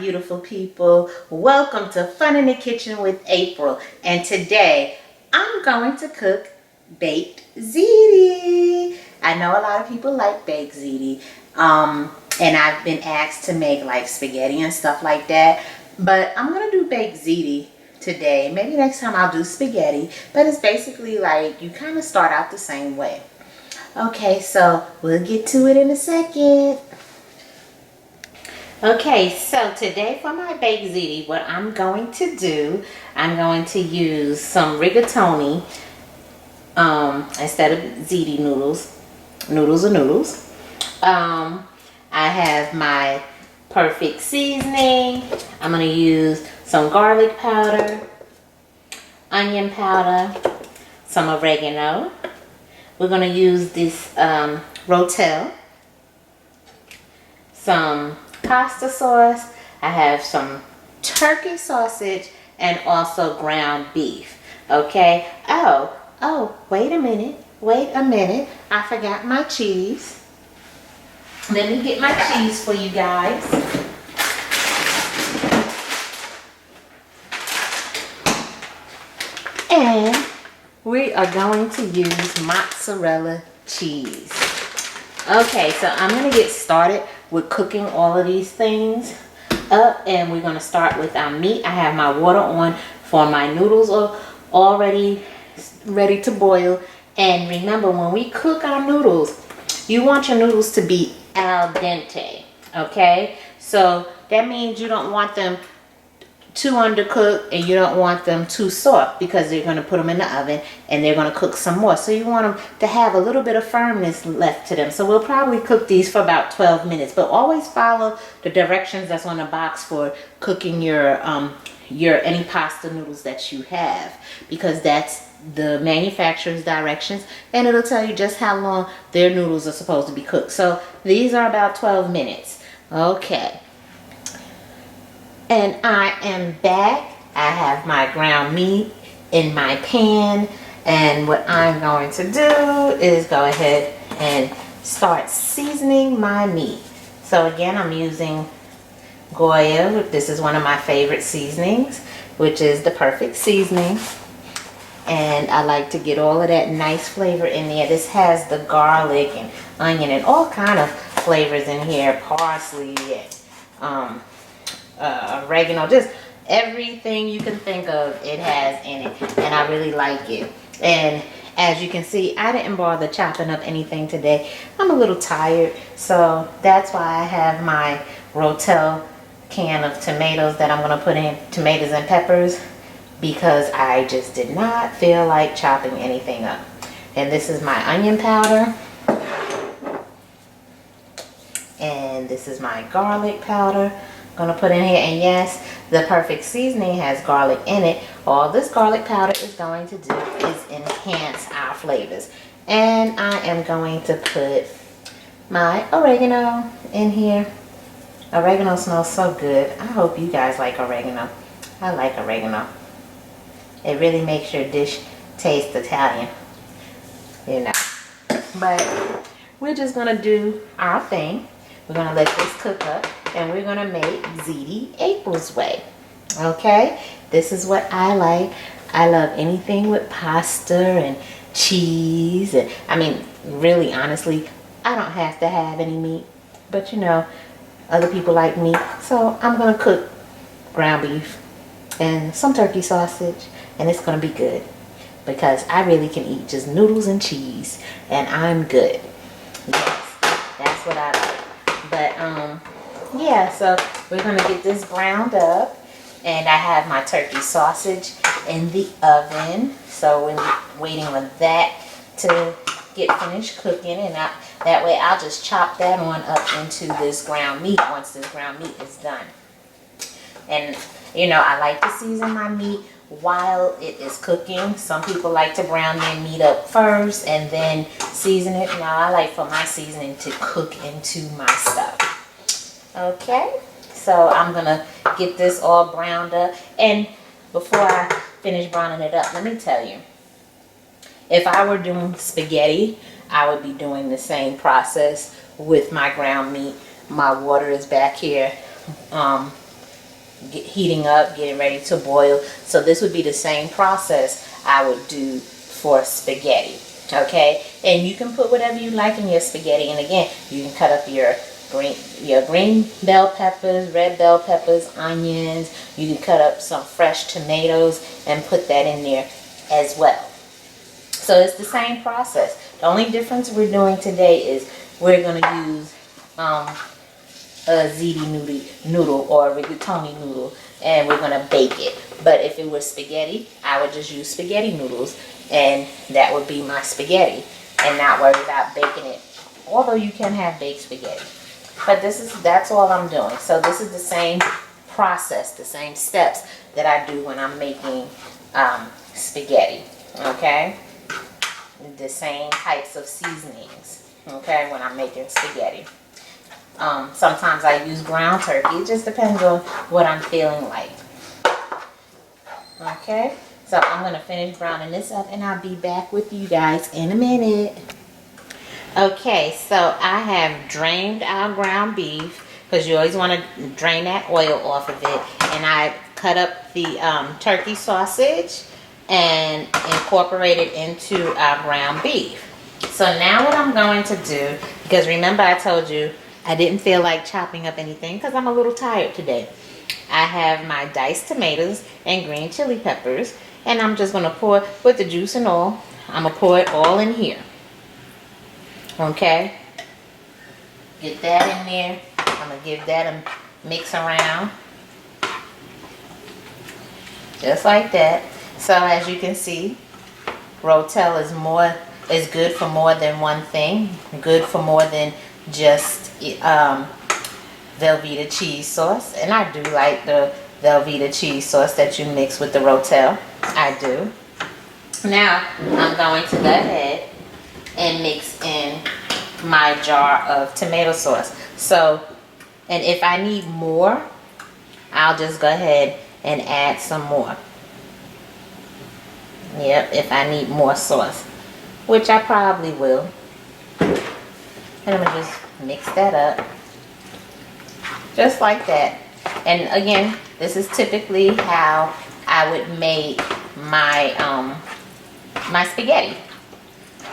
beautiful people. Welcome to Fun in the Kitchen with April. And today I'm going to cook baked ziti. I know a lot of people like baked ziti. And I've been asked to make like spaghetti and stuff like that. But I'm going to do baked ziti today. Maybe next time I'll do spaghetti. But it's basically like you kind of start out the same way. Okay, so we'll get to it in a second. Okay, so today for my baked ziti, what I'm going to do, I'm going to use some rigatoni instead of ziti noodles. Noodles are noodles. I have my perfect seasoning. I'm going to use some garlic powder, onion powder, some oregano. We're going to use this Rotel, some pasta sauce. I have some turkey sausage and also ground beef. Okay. Oh, wait a minute. I forgot my cheese. Let me get my cheese for you guys. And we are going to use mozzarella cheese. Okay, so I'm going to get started with cooking all of these things up, and we're going to start with our meat. I have my water on for my noodles already ready to boil. And remember, when we cook our noodles, you want your noodles to be al dente, okay? So that means you don't want them too undercooked and you don't want them too soft, because you're going to put them in the oven and they're going to cook some more. So you want them to have a little bit of firmness left to them. So we'll probably cook these for about 12 minutes, but always follow the directions that's on the box for cooking your any pasta noodles that you have, because that's the manufacturer's directions, and it'll tell you just how long their noodles are supposed to be cooked. So these are about 12 minutes. Okay. And I am back. I have my ground meat in my pan, and what I'm going to do is go ahead and start seasoning my meat. So again, I'm using Goya. This is one of my favorite seasonings, which is the perfect seasoning. And I like to get all of that nice flavor in there. This has the garlic and onion and all kind of flavors in here, parsley and oregano, just everything you can think of it has in it, and I really like it. And as you can see, I didn't bother chopping up anything today. I'm a little tired, so that's why I have my Rotel can of tomatoes that I'm going to put in, tomatoes and peppers, because I just did not feel like chopping anything up. And this is my onion powder, and this is my garlic powder gonna put in here. And yes, the perfect seasoning has garlic in it. All this garlic powder is going to do is enhance our flavors. And I am going to put my oregano in here. Oregano smells so good. I hope you guys like oregano. I like oregano. It really makes your dish taste Italian, you know. But we're just gonna do our thing. We're gonna let this cook up, and we're gonna make ziti April's way. Okay, this is what I like. I love anything with pasta and cheese, and I mean, really, honestly, I don't have to have any meat, but you know, other people like meat, so I'm gonna cook ground beef and some turkey sausage, and it's gonna be good, because I really can eat just noodles and cheese, and I'm good. Yes, that's what I like. But yeah, so we're gonna get this browned up, and I have my turkey sausage in the oven, so we're waiting for that to get finished cooking, and that way I'll just chop that on up into this ground meat once this ground meat is done. And you know, I like to season my meat while it is cooking. Some people like to brown their meat up first and then season it. Now I like for my seasoning to cook into my stuff. Okay, so I'm gonna get this all browned up, and before I finish browning it up, let me tell you, if I were doing spaghetti, I would be doing the same process with my ground meat. My water is back here heating up, getting ready to boil. So this would be the same process I would do for spaghetti. Okay, and you can put whatever you like in your spaghetti. And again, you can cut up your green bell peppers, red bell peppers, onions. You can cut up some fresh tomatoes and put that in there as well. So it's the same process. The only difference we're doing today is we're going to use a ziti noodle or a rigatoni noodle, and we're going to bake it. But if it was spaghetti, I would just use spaghetti noodles, and that would be my spaghetti, and not worry about baking it. Although you can have baked spaghetti. But that's all I'm doing. So this is the same process, the same steps that I do when I'm making spaghetti. Okay? The same types of seasonings. Okay? When I'm making spaghetti. Sometimes I use ground turkey. It just depends on what I'm feeling like. Okay? So I'm going to finish browning this up, and I'll be back with you guys in a minute. Okay, so I have drained our ground beef, because you always want to drain that oil off of it. And I cut up the turkey sausage and incorporate it into our ground beef. So now what I'm going to do, because remember I told you I didn't feel like chopping up anything because I'm a little tired today. I have my diced tomatoes and green chili peppers, and I'm just going to pour with the juice and all. I'm going to pour it all in here. Okay, get that in there. I'm going to give that a mix around. Just like that. So as you can see, Rotel is good for more than one thing. Good for more than just Velveeta cheese sauce. And I do like the Velveeta cheese sauce that you mix with the Rotel. I do. Now I'm going to go ahead and mix in my jar of tomato sauce. So, and if I need more, I'll just go ahead and add some more. Yep, if I need more sauce, which I probably will. And I'm gonna just mix that up, just like that. And again, this is typically how I would make my my spaghetti.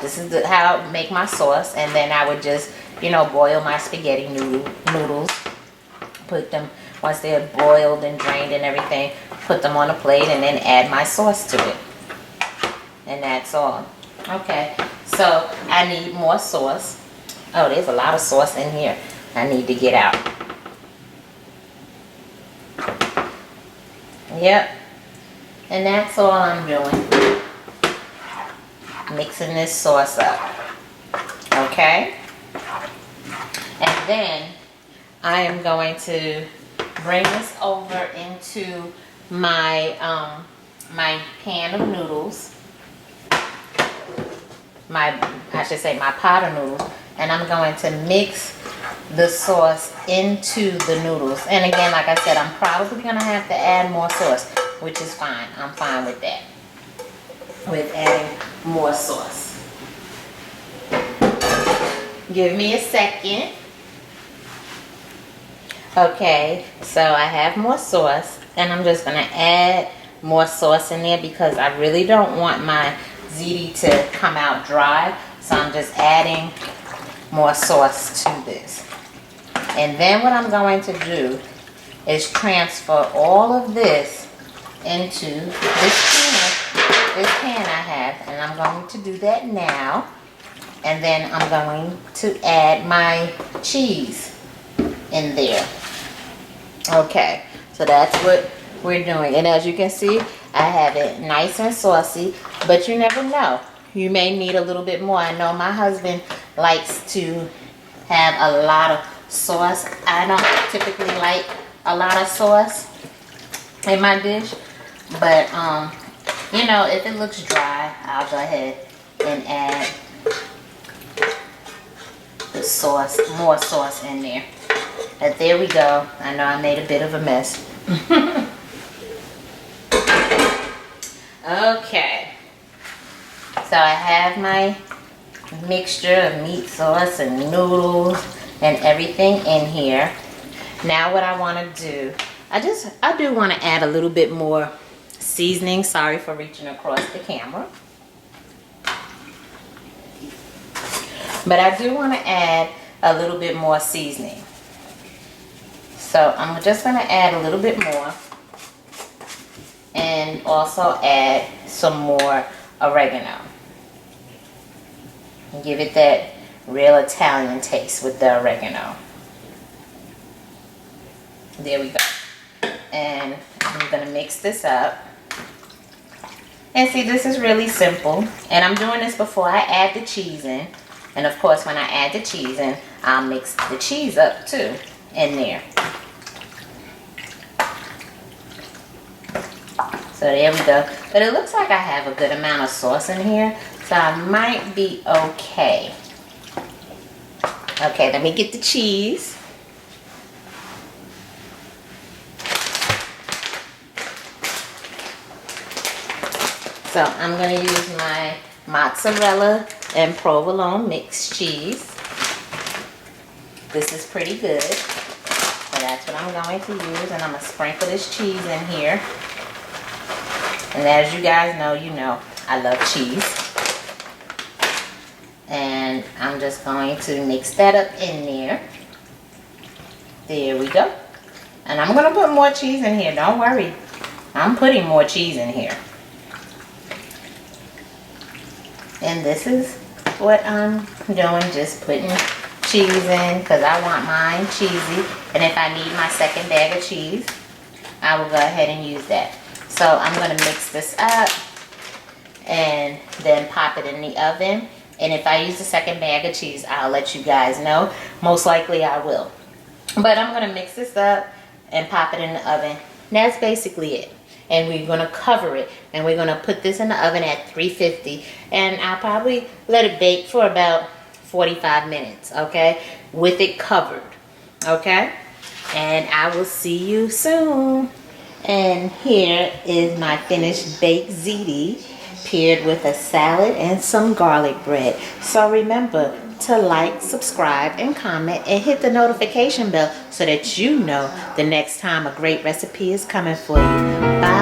This is how I make my sauce, and then I would just, boil my spaghetti noodles. Put them, once they're boiled and drained and everything, put them on a plate and then add my sauce to it. And that's all. Okay, so I need more sauce. Oh, there's a lot of sauce in here I need to get out. Yep, and that's all I'm doing. Mixing this sauce up. Okay, and then I am going to bring this over into my my pan of noodles. My pot of noodles, and I'm going to mix the sauce into the noodles. And again, like I said, I'm probably going to have to add more sauce, which is fine. I'm fine with that, with adding more sauce. Give me a second. Okay, so I have more sauce, and I'm just going to add more sauce in there because I really don't want my ziti to come out dry. So I'm just adding more sauce to this. And then what I'm going to do is transfer all of this into this pan I have. And I'm going to do that now. And then I'm going to add my cheese in there. Okay, so that's what we're doing. And as you can see, I have it nice and saucy, but you never know. You may need a little bit more. I know my husband likes to have a lot of sauce. I don't typically like a lot of sauce in my dish, but if it looks dry, I'll go ahead and add the sauce, more sauce in there. And there we go. I know I made a bit of a mess. Okay, so I have my mixture of meat sauce and noodles and everything in here. Now what I want to do I do want to add a little bit more seasoning. Sorry for reaching across the camera. But I do want to add a little bit more seasoning. So I'm just going to add a little bit more. And also add some more oregano. Give it that real Italian taste with the oregano. There we go. And I'm going to mix this up. And see, this is really simple. And I'm doing this before I add the cheese in. And of course, when I add the cheese in, I'll mix the cheese up too in there. So there we go. But it looks like I have a good amount of sauce in here. So I might be okay. Okay, let me get the cheese. So I'm going to use my mozzarella and provolone mixed cheese. This is pretty good. So that's what I'm going to use. And I'm going to sprinkle this cheese in here. And as you guys know, you know I love cheese. And I'm just going to mix that up in there. There we go. And I'm going to put more cheese in here. Don't worry. I'm putting more cheese in here. And this is what I'm doing. Just putting cheese in because I want mine cheesy. And if I need my second bag of cheese, I will go ahead and use that. So I'm going to mix this up and then pop it in the oven. And if I use the second bag of cheese, I'll let you guys know. Most likely I will. But I'm going to mix this up and pop it in the oven. That's basically it. And we're going to cover it. And we're going to put this in the oven at 350. And I'll probably let it bake for about 45 minutes, okay? With it covered, okay? And I will see you soon. And here is my finished baked ziti, paired with a salad and some garlic bread. So remember to like, subscribe, and comment, and hit the notification bell so that you know the next time a great recipe is coming for you. Bye.